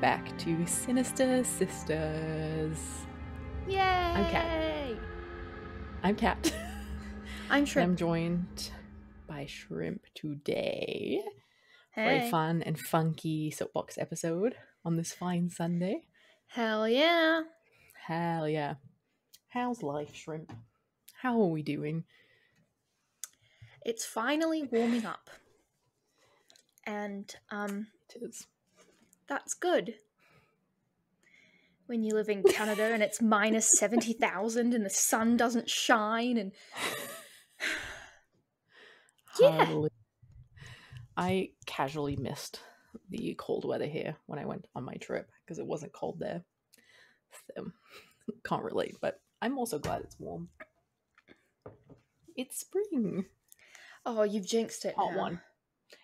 back to Sinister Sisters. Yay! I'm Kat. I'm Kat. I'm Shrimp. And I'm joined by Shrimp today for a Hey. fun and funky soapbox episode on this fine Sunday. Hell yeah. Hell yeah. How's life, Shrimp? How are we doing? It's finally warming up. And, It is. that's good. When you live in Canada and it's minus 70,000 and the sun doesn't shine and... Yeah. I casually missed the cold weather here when I went on my trip because it wasn't cold there. So, can't relate, but I'm also glad it's warm. It's spring. Oh, you've jinxed it Part now. 1.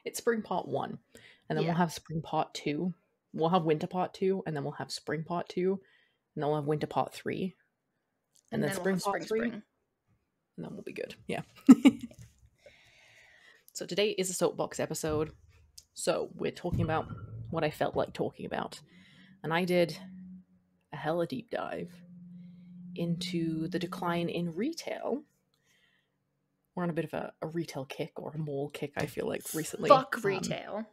It's spring part 1. And then Yeah. we'll have spring part 2. We'll have winter part 2, and then we'll have spring part 2, and then we'll have winter part 3. And then we'll spring have part 3. spring. And then we'll be good. Yeah. So today is a soapbox episode. So we're talking about what I felt like talking about. And I did a hella deep dive into the decline in retail. We're on a bit of a retail kick or a mall kick, I feel like, recently. Fuck retail.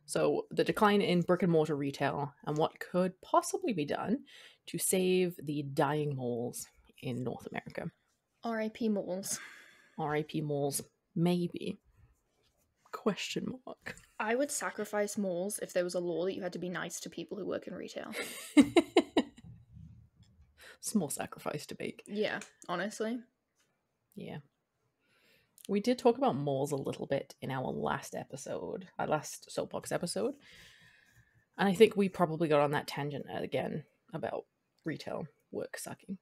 So the decline in brick and mortar retail and what could possibly be done to save the dying malls in North America. R.I.P. malls. R.I.P. malls, maybe. Question mark. I would sacrifice malls if there was a law that you had to be nice to people who work in retail. Small sacrifice to make. Yeah, honestly. Yeah. We did talk about malls a little bit in our last episode, our last soapbox episode. And I think we probably got on that tangent again about retail work sucking.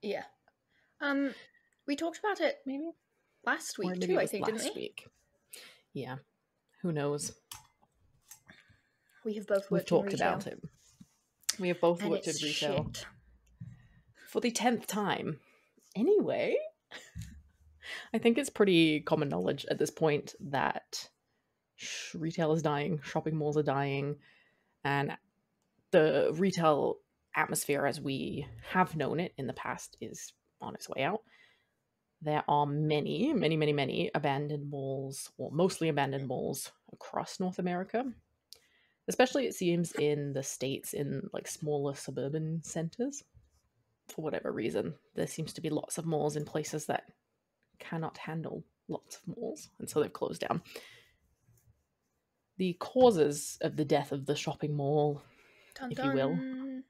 Yeah. We talked about it Maybe last or week maybe too, it I was think, didn't last we? week. Yeah. Who knows? We have both We've worked in talked retail. about it. We have both And worked in it's retail shit. for the 10th time. Anyway, I think it's pretty common knowledge at this point that retail is dying, shopping malls are dying, and the retail atmosphere as we have known it in the past is on its way out. There are many abandoned malls, or mostly abandoned malls across North America. Especially, it seems, in the States, in like smaller suburban centers. For whatever reason, there seems to be lots of malls in places that cannot handle lots of malls, and so they've closed down. The causes of the death of the shopping mall, Dun, if you will, dun.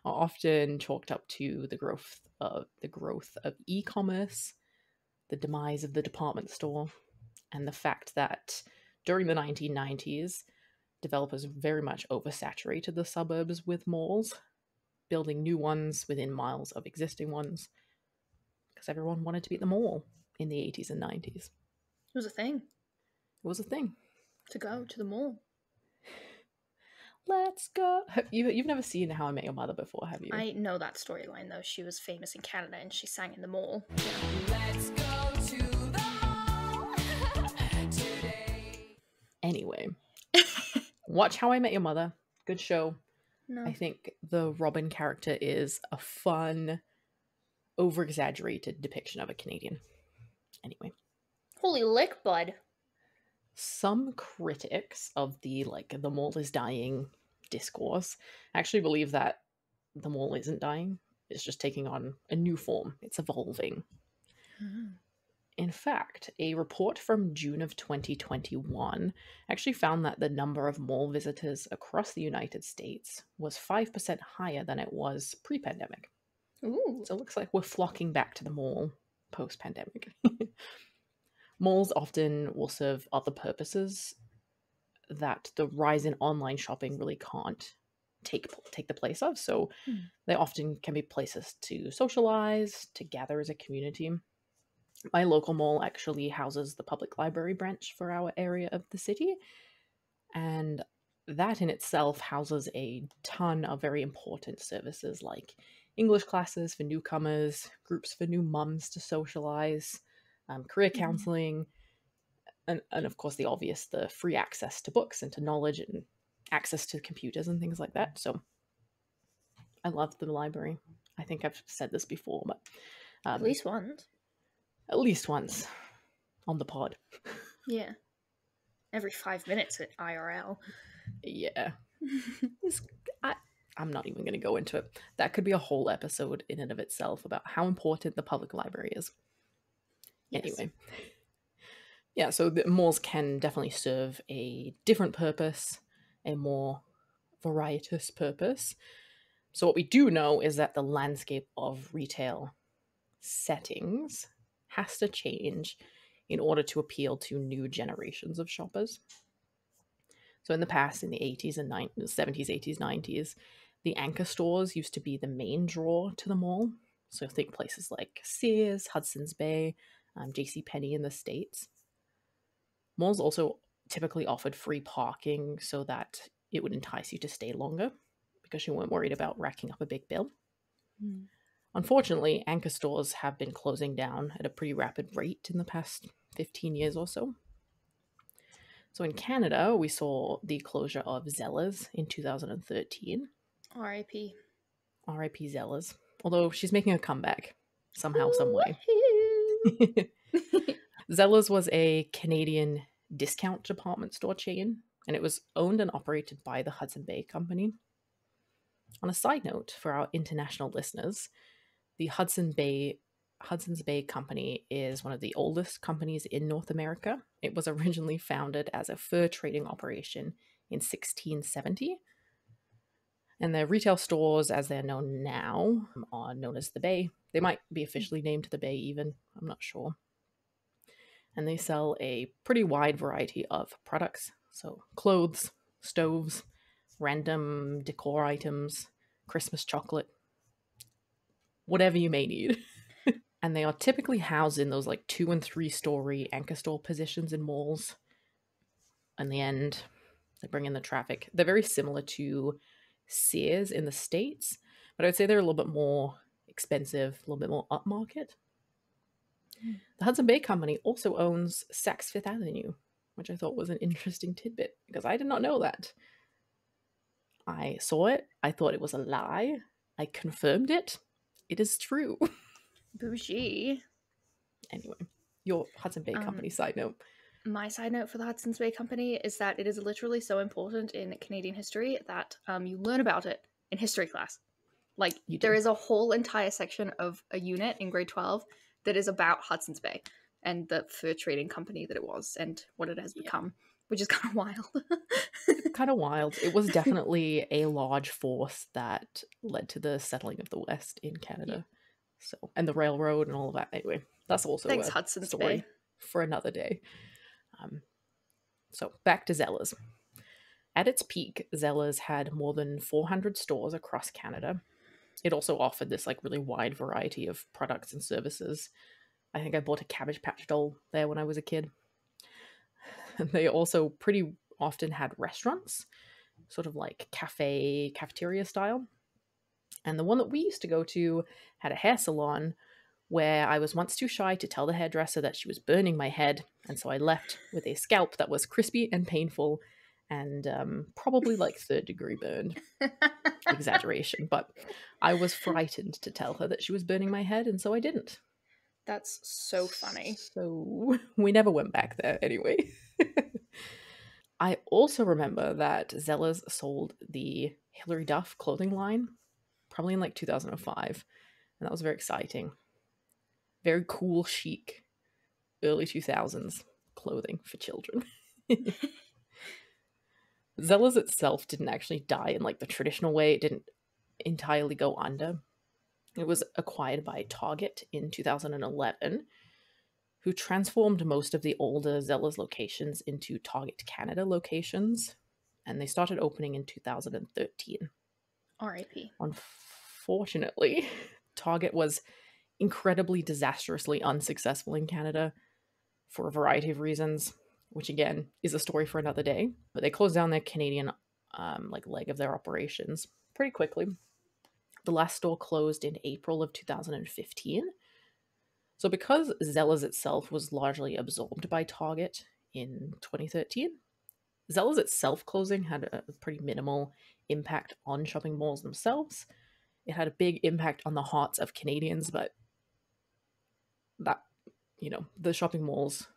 are often chalked up to the growth of e-commerce, the demise of the department store, and the fact that during the 1990s, developers very much oversaturated the suburbs with malls, building new ones within miles of existing ones, because everyone wanted to be at the mall in the 80s and 90s. It was a thing. It was a thing. To go to the mall. Let's go. You've never seen How I Met Your Mother before, have you? I know that storyline, though. She was famous in Canada and she sang in the mall. Let's go to the mall today. Anyway, watch How I Met Your Mother. Good show. No. I think the Robin character is a fun, over-exaggerated depiction of a Canadian. Anyway. Holy lick, bud. Some critics of the mall is dying discourse actually believe that the mall isn't dying. It's just taking on a new form. It's evolving. Mm. In fact, a report from June of 2021 actually found that the number of mall visitors across the United States was 5% higher than it was pre-pandemic. Ooh. So it looks like we're flocking back to the mall post-pandemic. Malls often will serve other purposes that the rise in online shopping really can't take the place of. So they often can be places to socialize, to gather as a community. My local mall actually houses the public library branch for our area of the city. And that in itself houses a ton of very important services like English classes for newcomers, groups for new mums to socialize, career counseling, and of course the obvious, the free access to books and to knowledge and access to computers and things like that. So I love the library. I think I've said this before, but At least once. at least once on the pod. Yeah. Every 5 minutes at IRL. Yeah. I'm not even going to go into it. That could be a whole episode in and of itself about how important the public library is. Yes. Anyway. Yeah, so the malls can definitely serve a different purpose, a more varietous purpose. So what we do know is that the landscape of retail settings has to change in order to appeal to new generations of shoppers. So in the past, in the 80s and 70s, 80s, 90s, the anchor stores used to be the main draw to the mall. So think places like Sears, Hudson's Bay, JCPenney in the States. Malls also typically offered free parking so that it would entice you to stay longer because you weren't worried about racking up a big bill. Mm. Unfortunately, anchor stores have been closing down at a pretty rapid rate in the past 15 years or so. So in Canada, we saw the closure of Zellers in 2013. R.I.P. R.I.P. Zellers. Although she's making a comeback somehow, some way. Woohoo! Zellers was a Canadian discount department store chain, and it was owned and operated by the Hudson Bay Company. On a side note, for our international listeners, the Hudson's Bay Company is one of the oldest companies in North America. It was originally founded as a fur trading operation in 1670. And their retail stores, as they're known now, are known as the Bay. They might be officially named the Bay even, I'm not sure. And they sell a pretty wide variety of products. So clothes, stoves, random decor items, Christmas chocolate, whatever you may need. And they are typically housed in those like 2- and 3-story anchor store positions in malls. In the end, they bring in the traffic. They're very similar to Sears in the States, but I'd say they're a little bit more expensive, a little bit more upmarket. The Hudson Bay Company also owns Saks Fifth Avenue, which I thought was an interesting tidbit because I did not know that. I saw it. I thought it was a lie. I confirmed it. It is true. Bougie. Anyway, your Hudson Bay Company side note. My side note for the Hudson's Bay Company is that it is literally so important in Canadian history that you learn about it in history class. Like, there is a whole entire section of a unit in grade 12 that is about Hudson's Bay and the fur trading company that it was and what it has become, which is kind of wild. Kind of wild. It was definitely a large force that led to the settling of the West in Canada. So, and the railroad and all of that. Anyway, that's also Thanks, a Hudson's story Bay. for another day. So back to Zellers. At its peak, Zellers had more than 400 stores across Canada. It also offered this like really wide variety of products and services. I think I bought a Cabbage Patch doll there when I was a kid. They also pretty often had restaurants, sort of like cafeteria style. And the one that we used to go to had a hair salon where I was once too shy to tell the hairdresser that she was burning my head, and so I left with a scalp that was crispy and painful and probably like 3rd-degree burned. Exaggeration, but I was frightened to tell her that she was burning my head, and so I didn't. That's so funny. So we never went back there anyway. I also remember that Zellers sold the Hilary Duff clothing line, probably in like 2005, and that was very exciting. Very cool, chic, early 2000s clothing for children. Zellers itself didn't actually die in like the traditional way. It didn't entirely go under. It was acquired by Target in 2011, who transformed most of the older Zellers locations into Target Canada locations, and they started opening in 2013. R.I.P. Unfortunately, Target was incredibly disastrously unsuccessful in Canada for a variety of reasons, which again is a story for another day. But they closed down their Canadian leg of their operations pretty quickly. The last store closed in April of 2015. So because Zellers itself was largely absorbed by Target in 2013, Zellers itself closing had a pretty minimal impact on shopping malls themselves. It had a big impact on the hearts of Canadians, but that, the shopping malls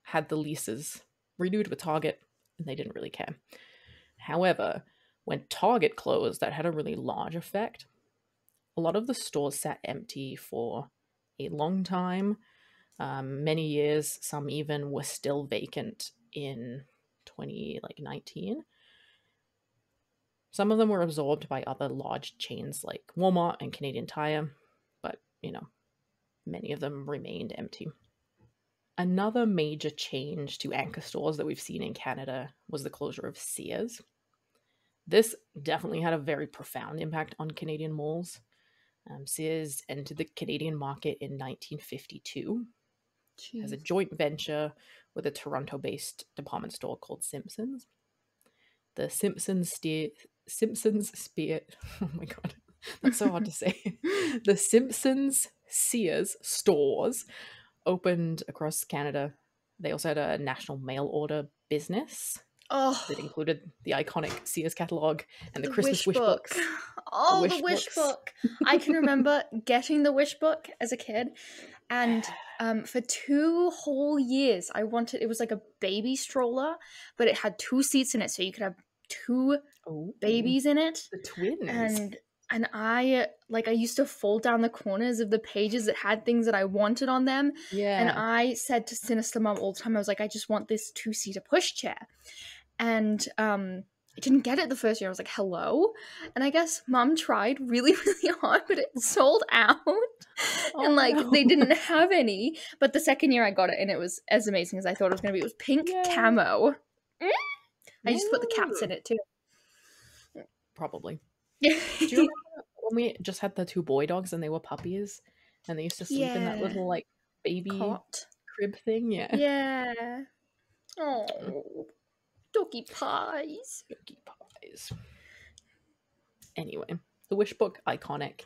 had the leases renewed with Target, and they didn't really care. However, when Target closed, that had a really large effect. A lot of the stores sat empty for a long time, many years. Some even were still vacant in 2019. Some of them were absorbed by other large chains like Walmart and Canadian Tire, but, many of them remained empty. Another major change to anchor stores that we've seen in Canada was the closure of Sears. This definitely had a very profound impact on Canadian malls. Sears entered the Canadian market in 1952 as a joint venture with a Toronto-based department store called Simpsons. The Simpsons Spear. Oh my god, that's so hard to say. The Simpsons Sears stores opened across Canada. They also had a national mail order business that included the iconic Sears catalog and the Christmas wish books. Oh, the wish book. I can remember getting the wish book as a kid, and for 2 whole years I wanted, it was like a baby stroller, but it had 2 seats in it, so you could have 2 babies in it. The twins. And I used to fold down the corners of the pages that had things that I wanted on them. Yeah. And I said to Sinister Mom all the time, I was like, I just want this 2-seater pushchair. And I didn't get it the first year. I was like, hello? And I guess Mom tried really, really hard, but it sold out. And they didn't have any. But the second year I got it, and it was as amazing as I thought it was going to be. It was pink camo. I just put the cats in it too. Probably. Do you remember when we just had the 2 boy dogs and they were puppies and they used to sleep in that little baby cot crib thing? Yeah. Oh, doggy pies. Doggy pies. Anyway, the wish book, iconic.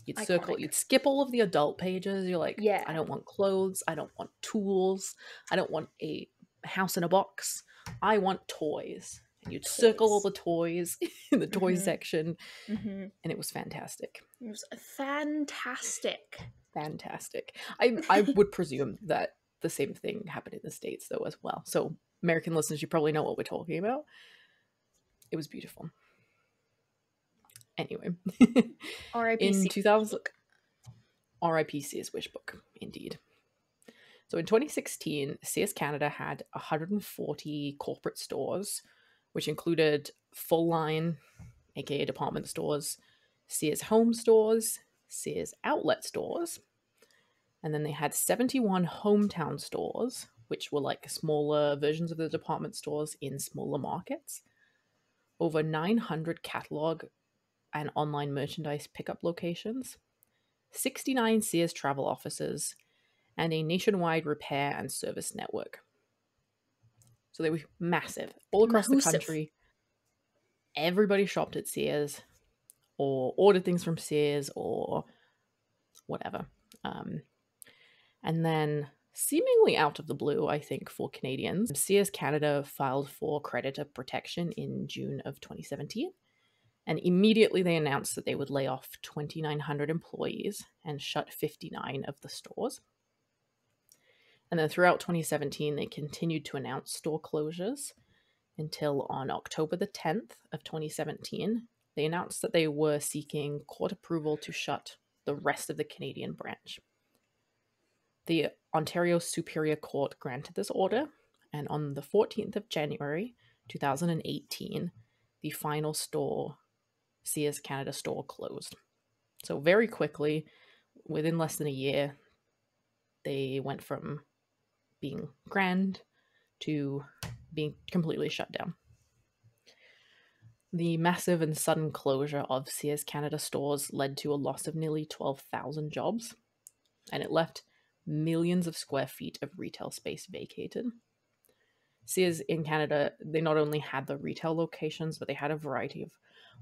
You'd skip all of the adult pages. You're like, I don't want clothes. I don't want tools. I don't want a house in a box. I want toys. And you'd circle all the toys in the toy section. And it was fantastic. It was fantastic. Fantastic. I would presume that the same thing happened in the States, though, as well. So, American listeners, you probably know what we're talking about. It was beautiful. Anyway. R.I.P. In 2000... R.I.P. Sears Wish Book, indeed. So in 2016, Sears Canada had 140 corporate stores, which included full line, aka department stores, Sears home stores, Sears outlet stores, and then they had 71 hometown stores, which were like smaller versions of the department stores in smaller markets, over 900 catalog and online merchandise pickup locations, 69 Sears travel offices, and a nationwide repair and service network. So they were massive. All across the country, everybody shopped at Sears or ordered things from Sears or whatever. And then, seemingly out of the blue, I think, for Canadians, Sears Canada filed for creditor protection in June of 2017. And immediately they announced that they would lay off 2,900 employees and shut 59 of the stores. And then throughout 2017, they continued to announce store closures until on October the 10th of 2017, they announced that they were seeking court approval to shut the rest of the Canadian branch. The Ontario Superior Court granted this order, and on the 14th of January 2018, the final store, Sears Canada store, closed. So very quickly, within less than a year, they went from being grand to being completely shut down. The massive and sudden closure of Sears Canada stores led to a loss of nearly 12,000 jobs, and it left millions of square feet of retail space vacated. Sears in Canada, they not only had the retail locations, but they had a variety of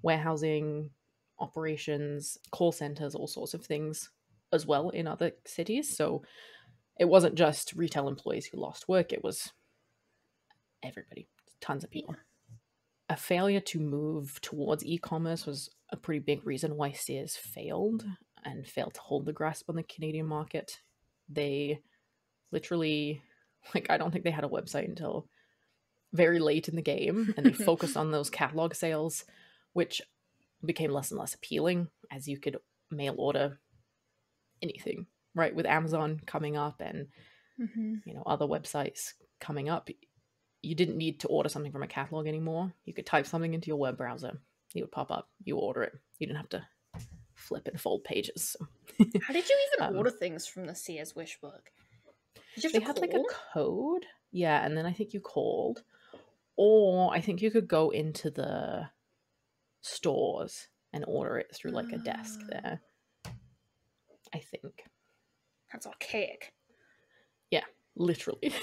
warehousing operations, call centers, all sorts of things as well in other cities. So it wasn't just retail employees who lost work, it was everybody. tons of people. A failure to move towards e-commerce was a pretty big reason why Sears failed and failed to hold the grasp on the Canadian market. They literally, like, I don't think they had a website until very late in the game, and they focused on those catalog sales, which became less and less appealing as you could mail order anything, right? With Amazon coming up and other websites coming up, you didn't need to order something from a catalog anymore. You could type something into your web browser, it would pop up, you order it. You didn't have to flip and fold pages. How did you even order things from the Sears wish book? Did you have They to had call? like a code, yeah, and then I think you called, or I think you could go into the stores and order it through like a desk there. I think. That's archaic. Yeah, literally.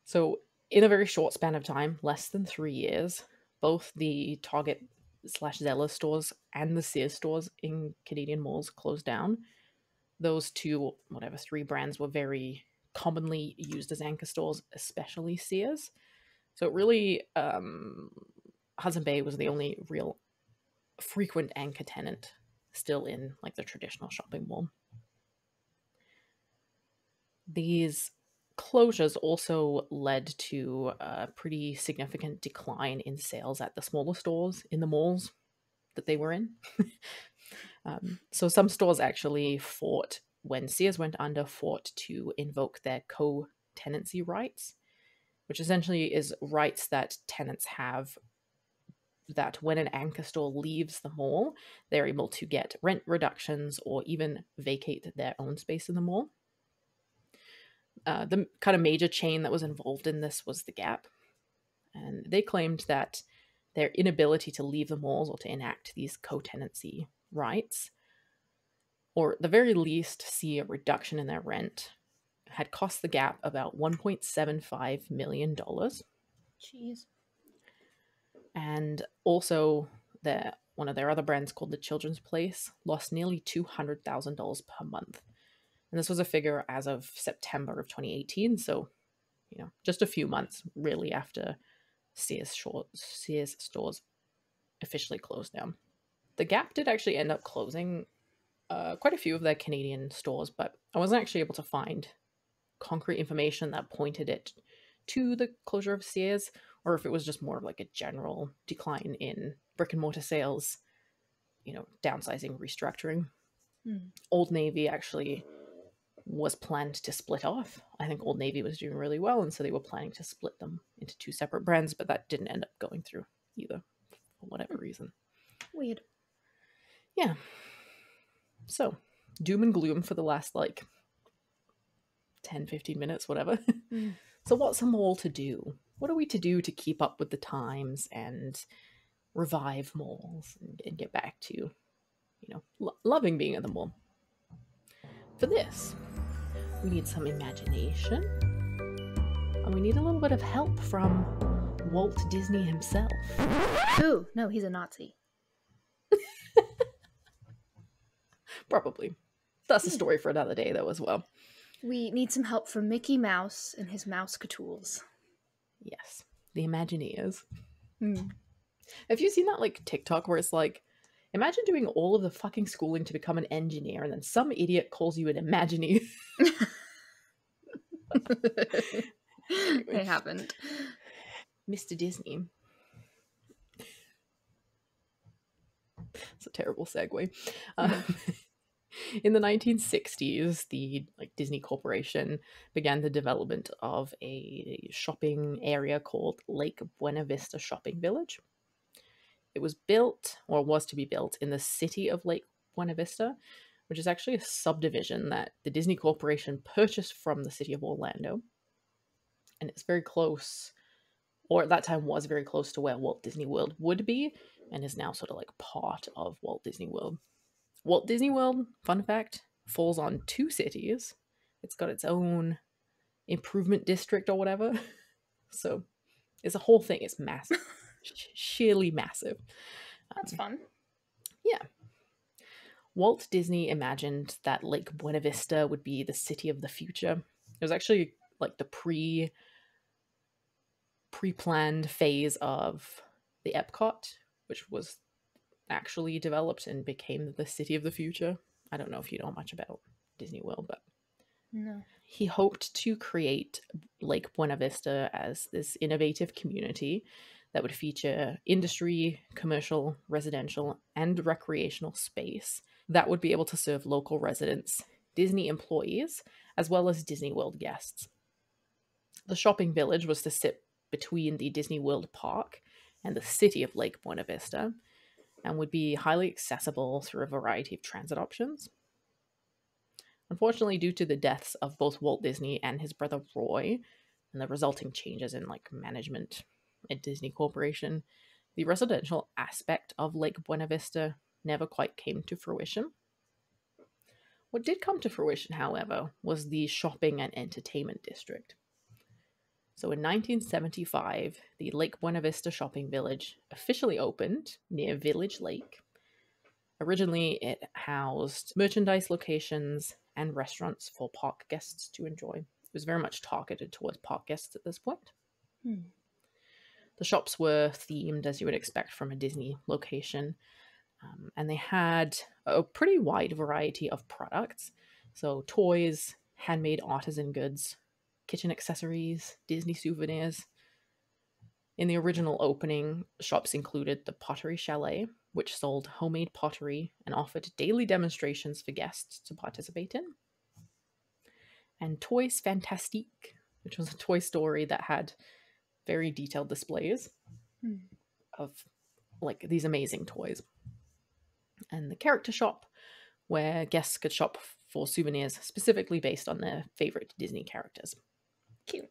So in a very short span of time, less than 3 years, both the Target/Zellers stores and the Sears stores in Canadian malls closed down. Those two, whatever, 3 brands were very commonly used as anchor stores, especially Sears. So it really, Hudson Bay was the only real frequent anchor tenant still in like the traditional shopping mall. These closures also led to a pretty significant decline in sales at the smaller stores in the malls that they were in. So some stores actually fought, when Sears went under, fought to invoke their co-tenancy rights, which essentially is rights that tenants have that when an anchor store leaves the mall, they're able to get rent reductions or even vacate their own space in the mall. The kind of major chain that was involved in this was the Gap, and they claimed that their inability to leave the malls or to enact these co-tenancy rights, or at the very least see a reduction in their rent, had cost the Gap about $1.75 million. Jeez. And also, one of their other brands called The Children's Place lost nearly $200,000 per month. And this was a figure as of September of 2018. So, just a few months really after Sears stores officially closed down. The Gap did actually end up closing quite a few of their Canadian stores, but I wasn't actually able to find concrete information that pointed it to the closure of Sears, or if it was just more of like a general decline in brick and mortar sales, downsizing, restructuring. Old Navy actually was planned to split off. I think Old Navy was doing really well, and so they were planning to split them into 2 separate brands, but that didn't end up going through either, for whatever reason. Weird. Yeah. So, doom and gloom for the last, 10, 15 minutes, whatever. So what's a mall to do? What are we to do to keep up with the times and revive malls and get back to, loving being at the mall? For this, we need some imagination, and we need a little bit of help from Walt Disney himself. Ooh, no, he's a Nazi. Probably. That's a story for another day, though, as well. We need some help from Mickey Mouse and his Mouse-Catools. Yes, the Imagineers. Have you seen that TikTok where it's like, imagine doing all of the fucking schooling to become an engineer, and then some idiot calls you an Imagineer. It happened. Mr. Disney. It's a terrible segue. In the 1960s, the Disney Corporation began the development of a shopping area called Lake Buena Vista Shopping Village. It was built, or was to be built, in the city of Lake Buena Vista, which is actually a subdivision that the Disney Corporation purchased from the city of Orlando. And it's very close, or at that time was very close to where Walt Disney World would be, and is now sort of part of Walt Disney World. Walt Disney World, fun fact, falls on 2 cities. It's got its own improvement district or whatever. So it's a whole thing. It's massive. Sheerly massive. That's fun. Yeah. Walt Disney imagined that Lake Buena Vista would be the city of the future. It was actually the pre-planned phase of the Epcot, which was actually developed and became the city of the future. I don't know if you know much about Disney World, but No. he hoped to create Lake Buena Vista as this innovative community that would feature industry, commercial, residential, and recreational space that would be able to serve local residents, Disney employees, as well as Disney World guests. The shopping village was to sit between the Disney World Park and the city of Lake Buena Vista, and would be highly accessible through a variety of transit options. Unfortunately, due to the deaths of both Walt Disney and his brother Roy, and the resulting changes in management at Disney Corporation, the residential aspect of Lake Buena Vista never quite came to fruition. What did come to fruition, however, was the shopping and entertainment district. So in 1975, the Lake Buena Vista Shopping Village officially opened near Village Lake. Originally, it housed merchandise locations and restaurants for park guests to enjoy. It was very much targeted towards park guests at this point. The shops were themed as you would expect from a Disney location, and they had a pretty wide variety of products. So toys, handmade artisan goods, kitchen accessories, Disney souvenirs. In the original opening, shops included the Pottery Chalet, which sold homemade pottery and offered daily demonstrations for guests to participate in. And Toys Fantastique, which was a toy story that had very detailed displays of these amazing toys. And the Character Shop, where guests could shop for souvenirs specifically based on their favorite Disney characters. Cute.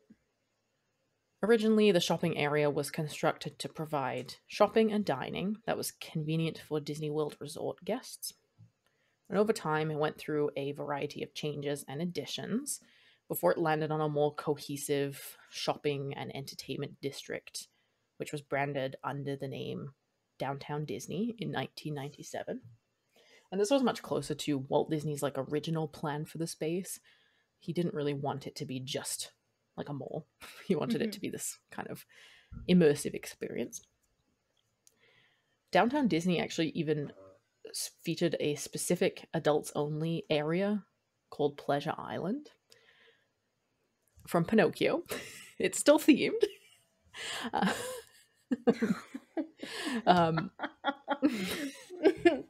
Originally, the shopping area was constructed to provide shopping and dining that was convenient for Disney World Resort guests. And over time, it went through a variety of changes and additions before it landed on a more cohesive shopping and entertainment district, which was branded under the name Downtown Disney in 1997. And this was much closer to Walt Disney's original plan for the space. He didn't really want it to be just like a mall. He wanted it to be this kind of immersive experience. Downtown Disney actually even featured a specific adults-only area called Pleasure Island from Pinocchio. It's still themed.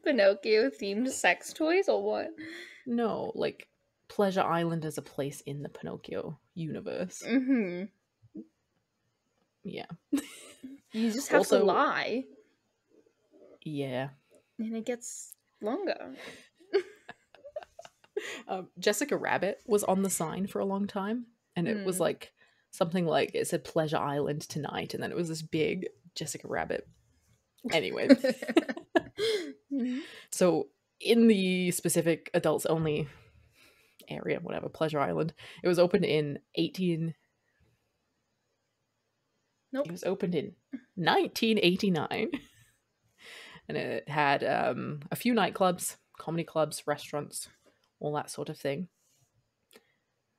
Pinocchio themed sex toys or what? No, Pleasure Island is a place in the Pinocchio universe. Yeah. You just have to lie. Yeah. And it gets longer. Jessica Rabbit was on the sign for a long time, and it was something it said Pleasure Island tonight, and then it was this big Jessica Rabbit. Anyway. So in the specific adults only area, whatever, Pleasure Island, it was opened in It was opened in 1989. And it had a few nightclubs, comedy clubs, restaurants, all that sort of thing.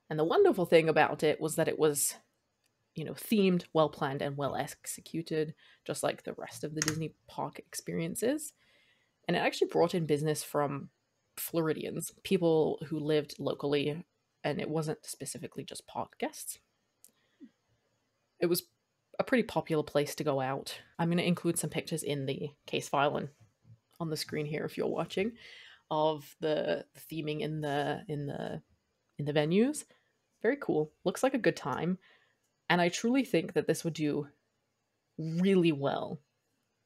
And the wonderful thing about it was that it was, themed, well-planned, and well-executed, just like the rest of the Disney park experiences. And it actually brought in business from Floridians, people who lived locally, and it wasn't specifically just park guests. It was a pretty popular place to go out. I'm going to include some pictures in the case file and on the screen here if you're watching, of the theming in the venues. Very cool. Looks like a good time. And I truly think that this would do really well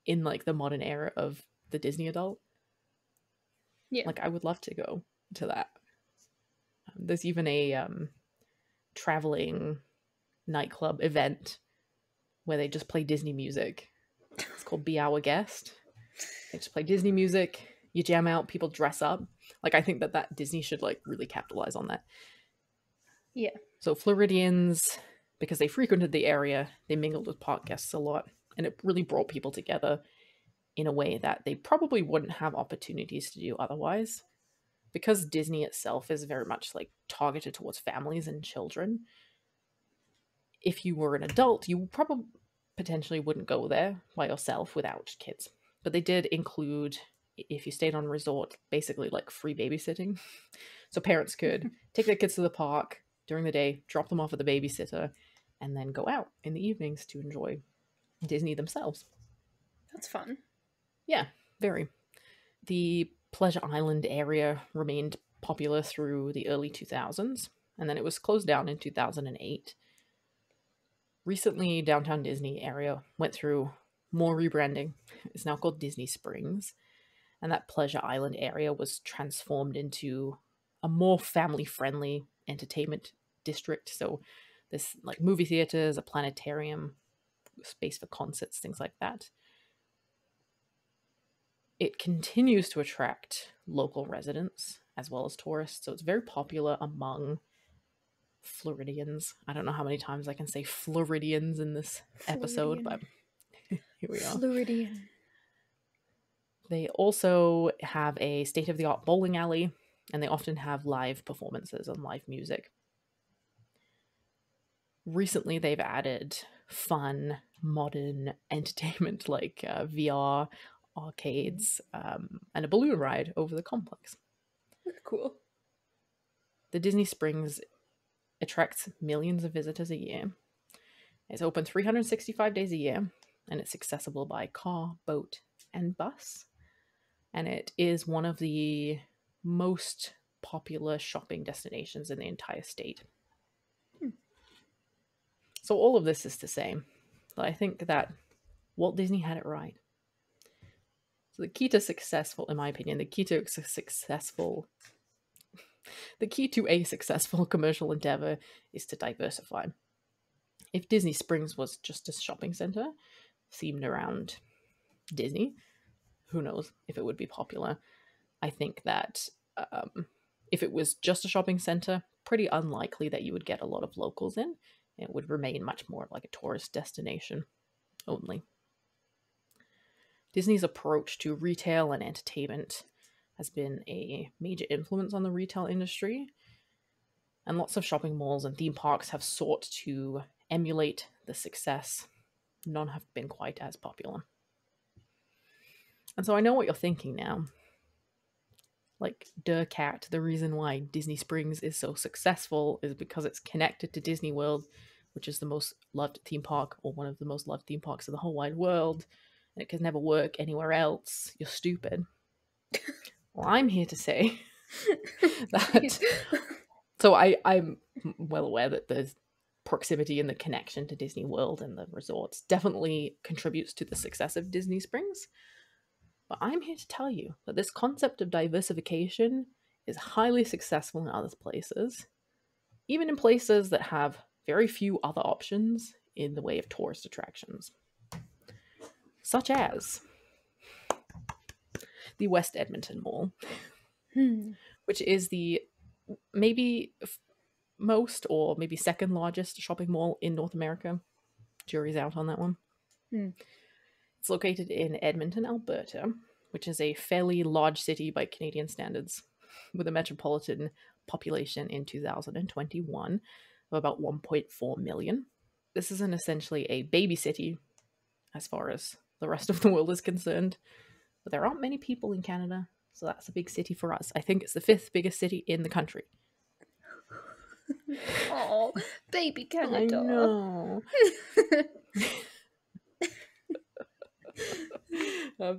in the modern era of the Disney adult. Yeah. I would love to go to that. There's even a traveling nightclub event where they just play Disney music. It's called Be Our Guest. They just play Disney music. You jam out, people dress up. I think that Disney should really capitalize on that. Yeah. So Floridians, because they frequented the area, they mingled with park guests a lot, and it really brought people together in a way that they probably wouldn't have opportunities to do otherwise. Because Disney itself is very much targeted towards families and children. If you were an adult, you potentially wouldn't go there by yourself without kids. But they did include, if you stayed on a resort, basically like free babysitting. So parents could take their kids to the park during the day, drop them off at the babysitter, and then go out in the evenings to enjoy Disney themselves. That's fun. Yeah, very. The Pleasure Island area remained popular through the early 2000s, and then it was closed down in 2008. Recently, downtown Disney area went through more rebranding. It's now called Disney Springs, and that Pleasure Island area was transformed into a more family-friendly entertainment district. So there's like movie theaters, a planetarium, space for concerts, things like that. It continues to attract local residents as well as tourists, so it's very popular among Floridians. I don't know how many times I can say Floridians in this episode, but here we are. Floridian. They also have a state-of-the-art bowling alley, and they often have live performances and live music. Recently, they've added fun, modern entertainment like VR, arcades, and a balloon ride over the complex. That's cool. The Disney Springs attracts millions of visitors a year. It's open 365 days a year, and it's accessible by car, boat, and bus. And it is one of the most popular shopping destinations in the entire state. So all of this is to say that I think that Walt Disney had it right. So the key to successful, in my opinion, the key to a successful commercial endeavor is to diversify. If Disney Springs was just a shopping center themed around Disney, who knows if it would be popular. I think that if it was just a shopping center, pretty unlikely that you would get a lot of locals in. It would remain much more like a tourist destination only. Disney's approach to retail and entertainment has been a major influence on the retail industry, and lots of shopping malls and theme parks have sought to emulate the success. None have been quite as popular. And so I know what you're thinking now. Like, duh, cat, the reason why Disney Springs is so successful is because it's connected to Disney World, which is the most loved theme park, or one of the most loved theme parks in the whole wide world, and it can never work anywhere else. You're stupid. Well, I'm here to say that... So I'm well aware that there's proximity and the connection to Disney World and the resorts definitely contributes to the success of Disney Springs. But I'm here to tell you that this concept of diversification is highly successful in other places, even in places that have very few other options in the way of tourist attractions, such as the West Edmonton Mall, which is the maybe most or maybe second largest shopping mall in North America. Jury's out on that one. It's located in Edmonton, Alberta, which is a fairly large city by Canadian standards, with a metropolitan population in 2021 of about 1.4 million. This isn't essentially a baby city as far as the rest of the world is concerned, but there aren't many people in Canada, so that's a big city for us. I think it's the 5th biggest city in the country. Oh, baby Canada. I know.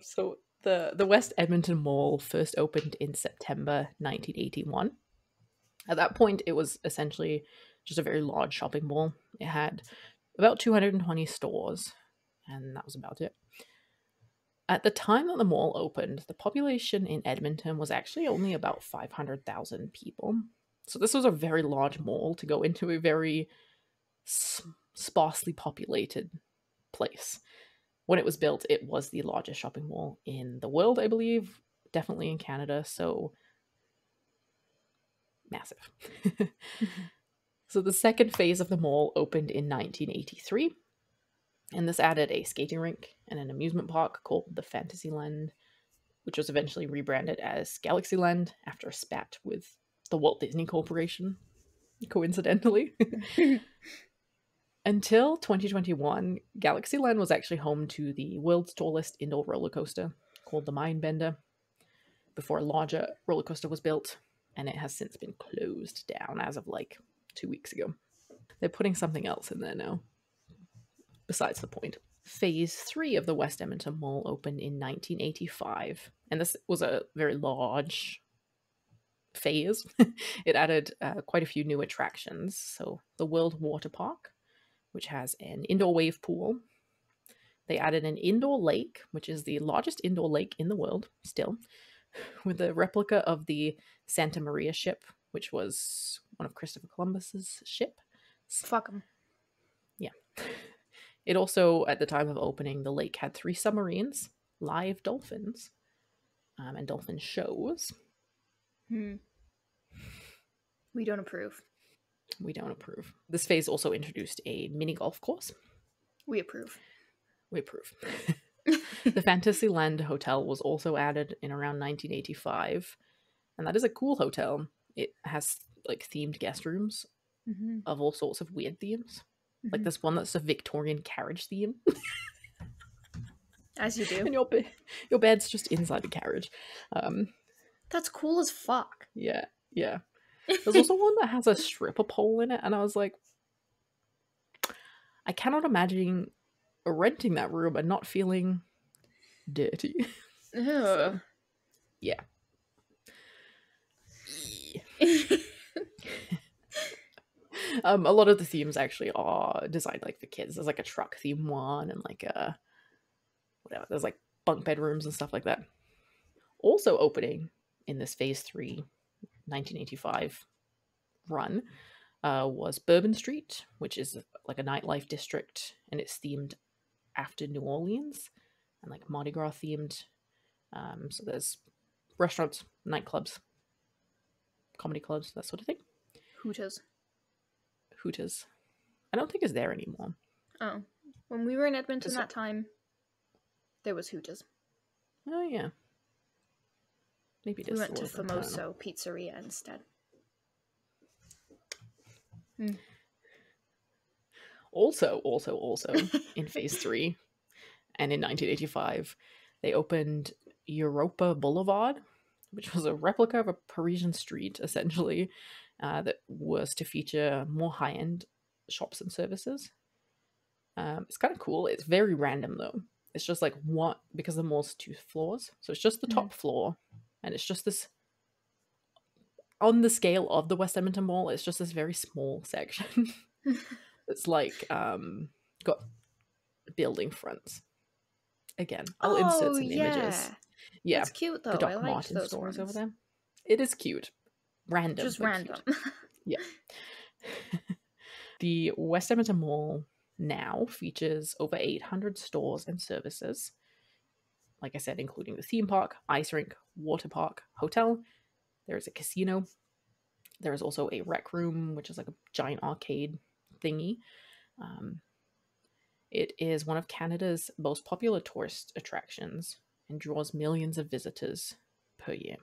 So the West Edmonton Mall first opened in September 1981. At that point, it was essentially just a very large shopping mall. It had about 220 stores, and that was about it. At the time that the mall opened, the population in Edmonton was actually only about 500,000 people. So this was a very large mall to go into a very sparsely populated place. When it was built, it was the largest shopping mall in the world, I believe. Definitely in Canada, so massive. So the second phase of the mall opened in 1983, and this added a skating rink and an amusement park called the Fantasyland, which was eventually rebranded as Galaxyland after a spat with the Walt Disney Corporation, coincidentally. Until 2021, Galaxyland was actually home to the world's tallest indoor roller coaster called the Mindbender before a larger roller coaster was built, and it has since been closed down as of like 2 weeks ago. They're putting something else in there now. Besides the point. Phase 3 of the West Edmonton Mall opened in 1985, and this was a very large phase. It added quite a few new attractions. So the World Water Park, which has an indoor wave pool. They added an indoor lake, which is the largest indoor lake in the world still, with a replica of the Santa Maria ship, which was one of Christopher Columbus's ship. Fuck them. Yeah. It also, at the time of opening, the lake had 3 submarines, live dolphins, and dolphin shows. We don't approve. We don't approve. This phase also introduced a mini golf course. We approve. We approve. The Fantasyland Hotel was also added in around 1985, and that is a cool hotel. It has like themed guest rooms of all sorts of weird themes. Like this one that's a Victorian carriage theme. As you do. And your bed's just inside the carriage. That's cool as fuck. Yeah. There's also one that has a stripper pole in it, and I was like, I cannot imagine renting that room and not feeling dirty. So, yeah. A lot of the themes actually are designed like for kids. There's like a truck theme one and like a whatever. There's like bunk bedrooms and stuff like that. Also opening in this phase 3 1985 run was Bourbon Street, which is like a nightlife district, and it's themed after New Orleans and like Mardi Gras themed. So there's restaurants, nightclubs, comedy clubs, that sort of thing. Hooters. I don't think it's there anymore. Oh. When we were in Edmonton that time, there was Hooters. Oh, yeah. Maybe it is. We went to Famoso Pizzeria instead. Also, in phase 3 and in 1985, they opened Europa Boulevard, which was a replica of a Parisian street, essentially, that was to feature more high-end shops and services. It's kind of cool. It's very random, though. It's just like one, because the mall's 2 floors, so it's just the top floor, and it's just this, on the scale of the West Edmonton Mall, it's just this very small section. It's like got building fronts. Again, I'll insert some images. Yeah, it's cute though. The Doc I liked Martin those stores ones. over there. It is cute. Random. Just but random. cute. Yeah. The West Edmonton Mall now features over 800 stores and services. Like I said, including the theme park, ice rink, water park, hotel. There is a casino. There is also a rec room, which is like a giant arcade thingy. It is one of Canada's most popular tourist attractions and draws millions of visitors per year.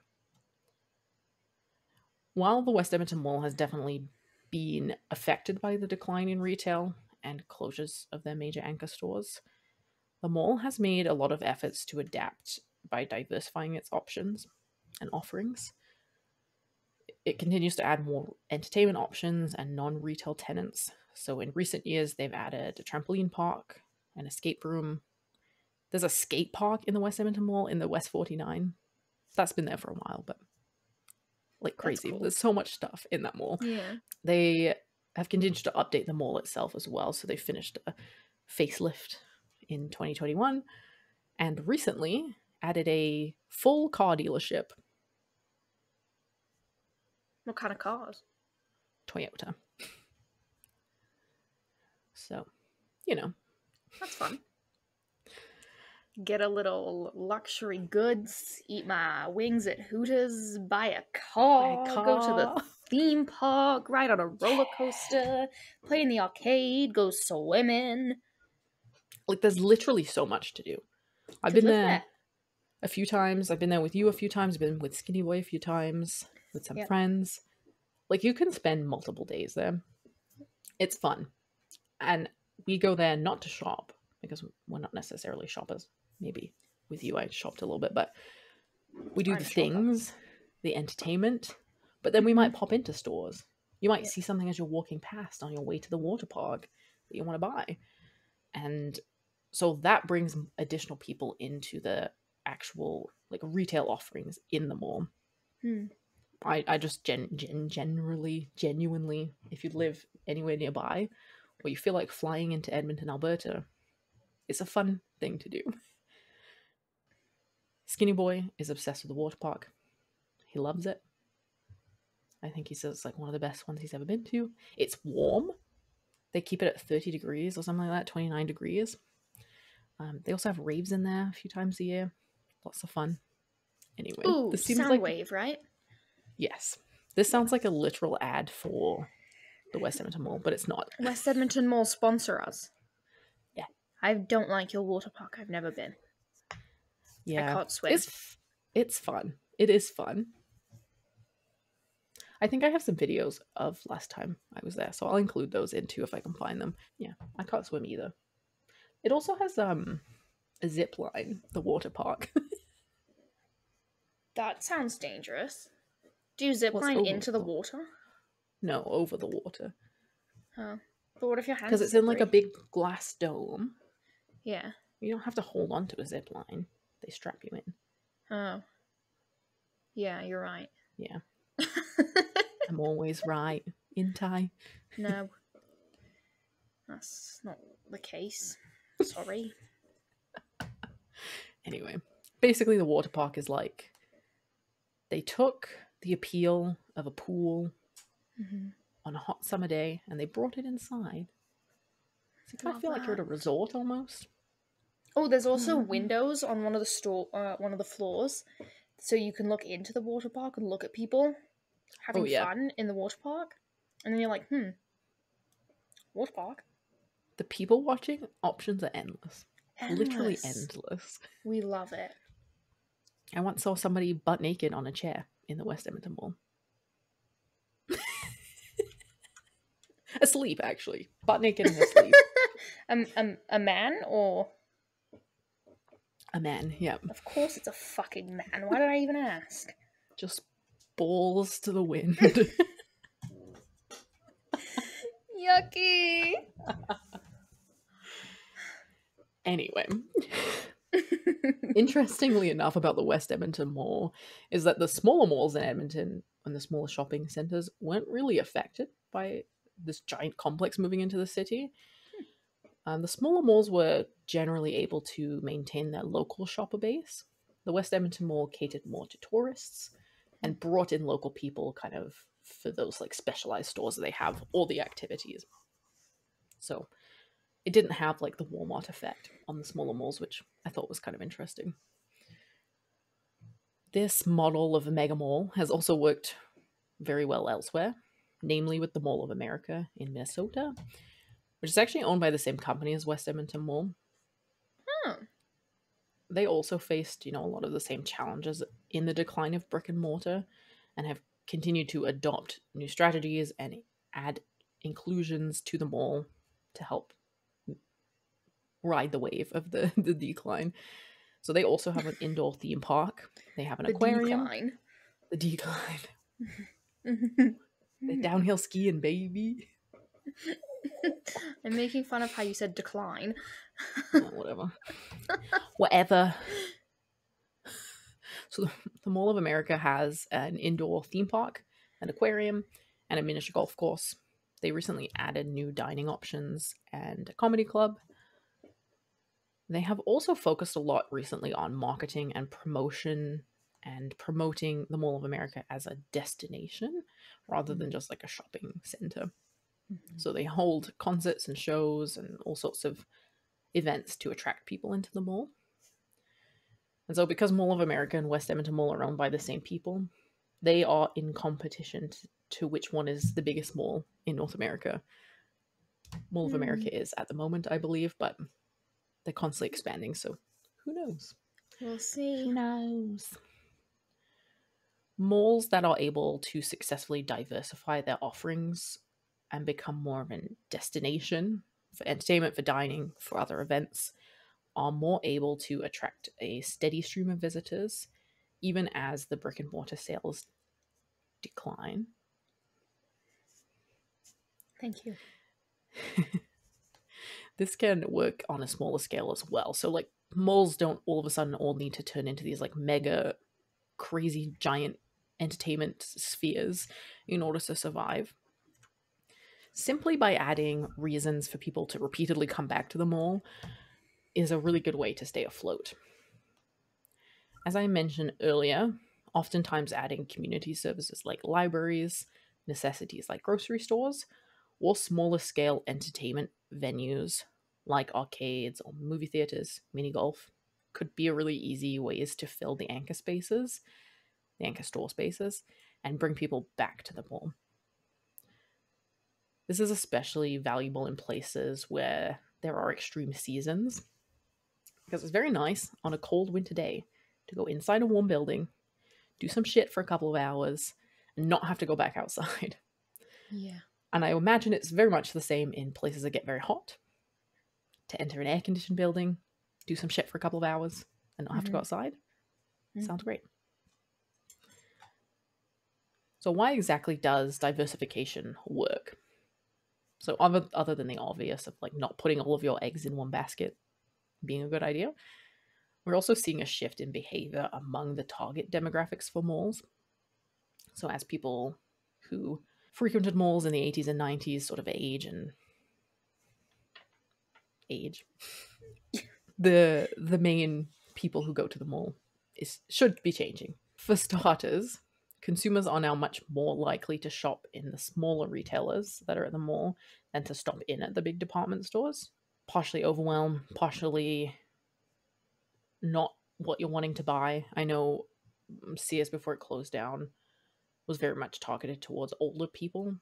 While the West Edmonton Mall has definitely been affected by the decline in retail and closures of their major anchor stores, the mall has made a lot of efforts to adapt by diversifying its options and offerings. It continues to add more entertainment options and non-retail tenants. So in recent years, they've added a trampoline park, an escape room. There's a skate park in the West Edmonton Mall in the West 49. That's been there for a while, but like crazy. Cool. There's so much stuff in that mall. Yeah. They have continued to update the mall itself as well. So they finished a facelift in 2021 and recently added a full car dealership. What kind of cars? Toyota. So, you know. That's fun. Get a little luxury goods, eat my wings at Hooters, buy a car, go to the theme park, ride on a roller coaster, play in the arcade, go swimming. Like, there's literally so much to do. I've been there a few times. I've been there with you a few times. I've been with Skinny Boy a few times, with some friends. Like, you can spend multiple days there. It's fun. And we go there not to shop because we're not necessarily shoppers. Maybe with you, I shopped a little bit, but we do I'm the a shopper. things, the entertainment, but then we might pop into stores. You might Yeah. see something as you're walking past on your way to the water park that you want to buy. And so that brings additional people into the actual like retail offerings in the mall. Hmm. I just genuinely, if you live anywhere nearby or you feel like flying into Edmonton, Alberta, it's a fun thing to do. Skinny Boy is obsessed with the water park. He loves it. I think he says it's like one of the best ones he's ever been to. It's warm. They keep it at 30 degrees or something like that, 29 degrees. They also have raves in there a few times a year. Lots of fun. Anyway, Ooh, this seems like Soundwave, right? yes. This sounds like a literal ad for the West Edmonton Mall, but it's not. West Edmonton Mall sponsor us. Yeah. I don't like your water park. I've never been. Yeah, I can't swim. It's fun. It is fun. I think I have some videos of last time I was there, so I'll include those in too if I can find them. Yeah, I can't swim either. It also has a zip line, the water park. That sounds dangerous. Do you zip Well, it's line over into the the- water? No, over the water. Oh. But what if your hands Because are it's in like a slippery? big glass dome. Yeah. You don't have to hold on to a zip line. They strap you in. Oh. Yeah, you're right. Yeah. I'm always right, ain't I? No. That's not the case. Sorry. Anyway, basically the water park is like they took the appeal of a pool on a hot summer day and they brought it inside. So you kind of Love feel like you're at a that. resort almost. Oh, there's also windows on one of the floors, so you can look into the water park and look at people having yeah. fun in the water park, and then you're like, water park. The people watching options are endless. Literally Endless. endless. We love it. I once saw somebody butt naked on a chair in the West Edmonton Mall. Asleep, actually. Butt naked and asleep. A man, or A man, yeah. of course it's a fucking man. Why did I even ask? Just balls to the wind. Yucky. Anyway. Interestingly enough about the West Edmonton Mall is that the smaller malls in Edmonton and the smaller shopping centres weren't really affected by this giant complex moving into the city. The smaller malls were generally able to maintain their local shopper base. The West Edmonton Mall catered more to tourists and brought in local people kind of for those like specialized stores that they have, all the activities. So it didn't have like the Walmart effect on the smaller malls, which I thought was kind of interesting. This model of a mega mall has also worked very well elsewhere, namely with the Mall of America in Minnesota, which is actually owned by the same company as West Edmonton Mall. Huh. They also faced, a lot of the same challenges in the decline of brick and mortar and have continued to adopt new strategies and add inclusions to the mall to help ride the wave of the decline. So they also have an indoor theme park. They have an aquarium. Decline. The decline. The downhill skiing, baby. I'm making fun of how you said decline. Whatever. Whatever. So the Mall of America has an indoor theme park, an aquarium, and a miniature golf course. They recently added new dining options and a comedy club. They have also focused a lot recently on marketing and promotion and promoting the Mall of America as a destination rather than just like a shopping center. So they hold concerts and shows and all sorts of events to attract people into the mall. And so because Mall of America and West Edmonton Mall are owned by the same people, they are in competition to which one is the biggest mall in North America. Mall of America is at the moment, I believe, but they're constantly expanding, so who knows? We'll see. Who knows? Malls that are able to successfully diversify their offerings and become more of a destination for entertainment, for dining, for other events, are more able to attract a steady stream of visitors, even as the brick and mortar sales decline. Thank you. This can work on a smaller scale as well. So like malls don't all of a sudden all need to turn into these like mega crazy giant entertainment spheres in order to survive. Simply by adding reasons for people to repeatedly come back to the mall is a really good way to stay afloat. As I mentioned earlier, oftentimes adding community services like libraries, necessities like grocery stores, or smaller scale entertainment venues like arcades or movie theaters, mini golf, could be a really easy ways to fill the anchor spaces, the anchor store spaces, and bring people back to the mall. This is especially valuable in places where there are extreme seasons, because it's very nice on a cold winter day to go inside a warm building, do some shit for a couple of hours, and not have to go back outside. Yeah. And I imagine it's very much the same in places that get very hot. To enter an air-conditioned building, do some shit for a couple of hours, and not have to go outside. Sounds great. So why exactly does diversification work? So other than the obvious of like not putting all of your eggs in one basket being a good idea, we're also seeing a shift in behavior among the target demographics for malls. So as people who frequented malls in the 80s and 90s sort of age, the main people who go to the mall should be changing. For starters, consumers are now much more likely to shop in the smaller retailers that are at the mall than to stop in at the big department stores. Partially overwhelmed, partially not what you're wanting to buy. I know Sears, before it closed down, was very much targeted towards older people.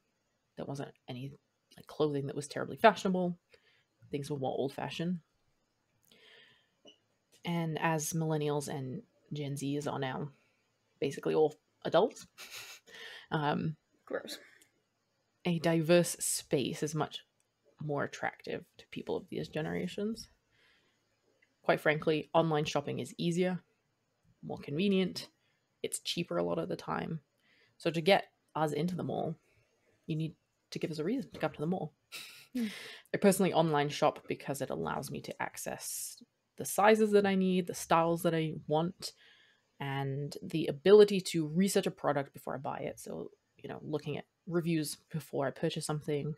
There wasn't any like clothing that was terribly fashionable. Things were more old-fashioned. And as millennials and Gen Zs are now basically all adults, Gross. a diverse space is much more attractive to people of these generations. Quite frankly, online shopping is easier, more convenient, it's cheaper a lot of the time. So to get us into the mall, you need to give us a reason to come to the mall. I personally online shop because it allows me to access the sizes that I need, the styles that I want, and the ability to research a product before I buy it. So, you know, looking at reviews before I purchase something,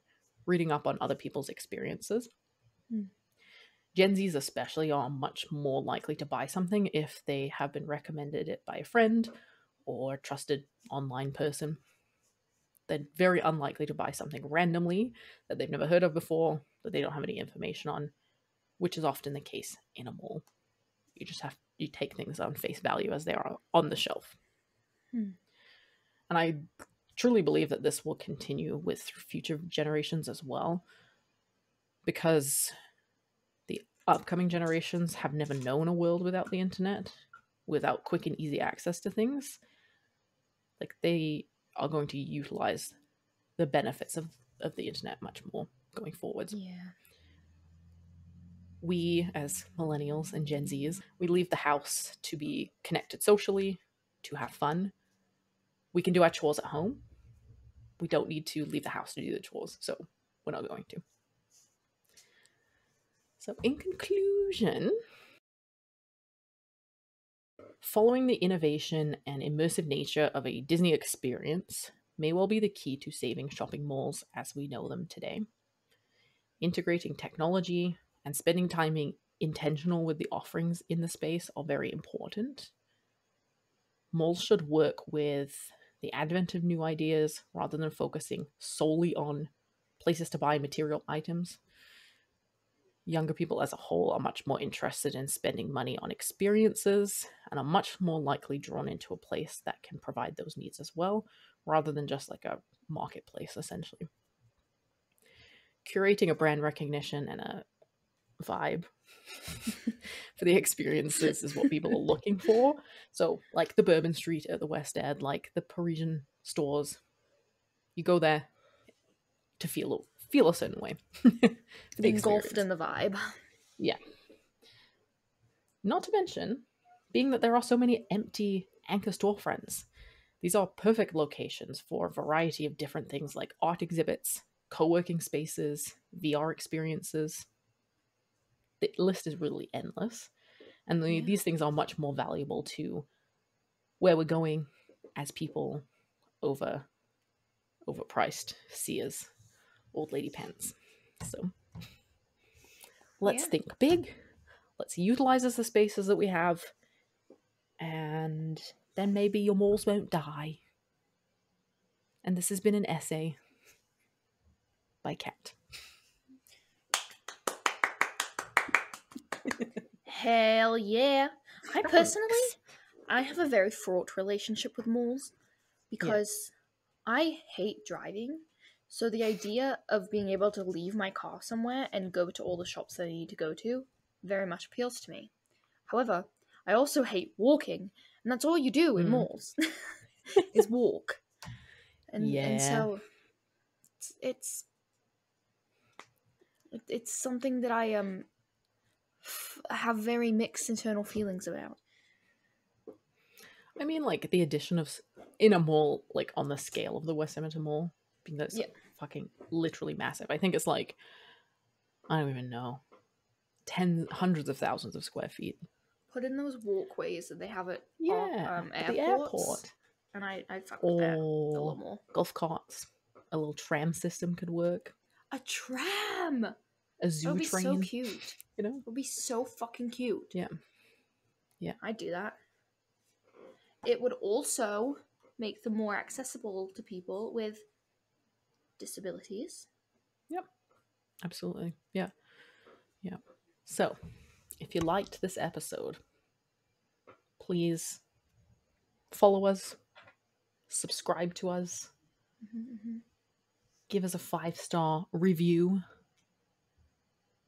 reading up on other people's experiences. Gen Zs especially are much more likely to buy something if they have been recommended it by a friend or a trusted online person. They're very unlikely to buy something randomly that they've never heard of before, that they don't have any information on, which is often the case in a mall. You take things on face value as they are on the shelf. And I truly believe that this will continue with future generations as well, because the upcoming generations have never known a world without the internet, without quick and easy access to things. Like, they are going to utilize the benefits of the internet much more going forwards. Yeah. We, as millennials and Gen Zs, we leave the house to be connected socially, to have fun. We can do our chores at home. We don't need to leave the house to do the chores, so we're not going to. So in conclusion, following the innovation and immersive nature of a Disney experience may well be the key to saving shopping malls as we know them today. Integrating technology and spending time being intentional with the offerings in the space are very important. Malls should work with the advent of new ideas rather than focusing solely on places to buy material items. Younger people as a whole are much more interested in spending money on experiences and are much more likely drawn into a place that can provide those needs as well, rather than just like a marketplace, essentially. Curating a brand recognition and a vibe for the experiences is what people are looking for. So like the Bourbon Street at the West Ed, like the Parisian stores, you go there to feel feel a certain way. For the Engulfed experience. in the vibe. Yeah. Not to mention, being that there are so many empty anchor storefronts, these are perfect locations for a variety of different things like art exhibits, co-working spaces, VR experiences. The list is really endless. And Yeah. these things are much more valuable to where we're going as people over overpriced Sears old lady pants. So let's Yeah. think big. Let's utilize the spaces that we have. And then maybe your malls won't die. And this has been an essay by Kat. Hell yeah. I That personally, works. I have a very fraught relationship with malls because I hate driving. So the idea of being able to leave my car somewhere and go to all the shops that I need to go to very much appeals to me. However, I also hate walking, and that's all you do in malls is walk. And so it's something that I have very mixed internal feelings about. I mean, like, the addition of in a mall, like, on the scale of the West Edmonton Mall, being that it's fucking literally massive. I think it's like, I don't even know, hundreds of thousands of square feet. Put in those walkways that they have at At the airports, airport. and I fuck with that a little Or more. golf carts. A little tram system could work. A tram! A zoo That would be train. so cute. You know? It would be so fucking cute. Yeah. Yeah. I'd do that. It would also make them more accessible to people with disabilities. Yep. Absolutely. Yeah. Yeah. So, if you liked this episode, please follow us, subscribe to us, give us a 5-star review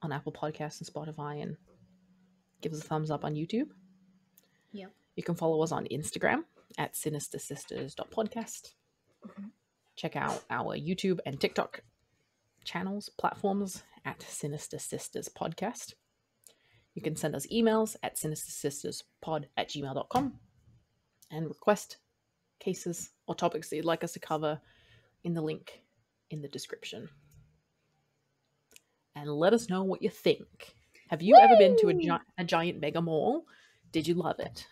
on Apple Podcasts and Spotify, and give us a thumbs up on YouTube. Yeah. You can follow us on Instagram at sinistersisters.podcast. Check out our YouTube and TikTok platforms at Sinister Sisters Podcast. You can send us emails at sinistersisterspod@gmail.com and request cases or topics that you'd like us to cover in the link in the description. And let us know what you think. Have you ever been to a giant mega mall? Did you love it?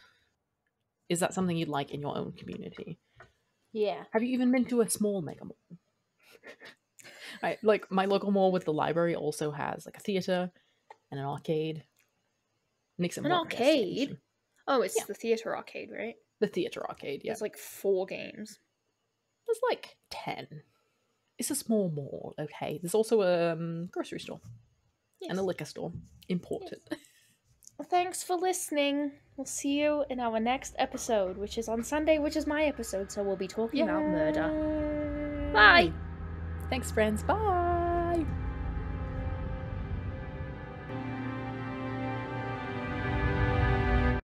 Is that something you'd like in your own community? Yeah. Have you even been to a small mega mall? Like, my local mall with the library also has like a theater and an arcade. Makes it An more of a arcade? destination. Oh, it's the theater arcade, right? The theater arcade, yeah. There's like 4 games. There's like 10. It's a small mall, okay? There's also a grocery store and a liquor store. Important. Yes. Well, thanks for listening. We'll see you in our next episode, which is on Sunday, which is my episode, so we'll be talking about murder. Bye! Thanks, friends. Bye!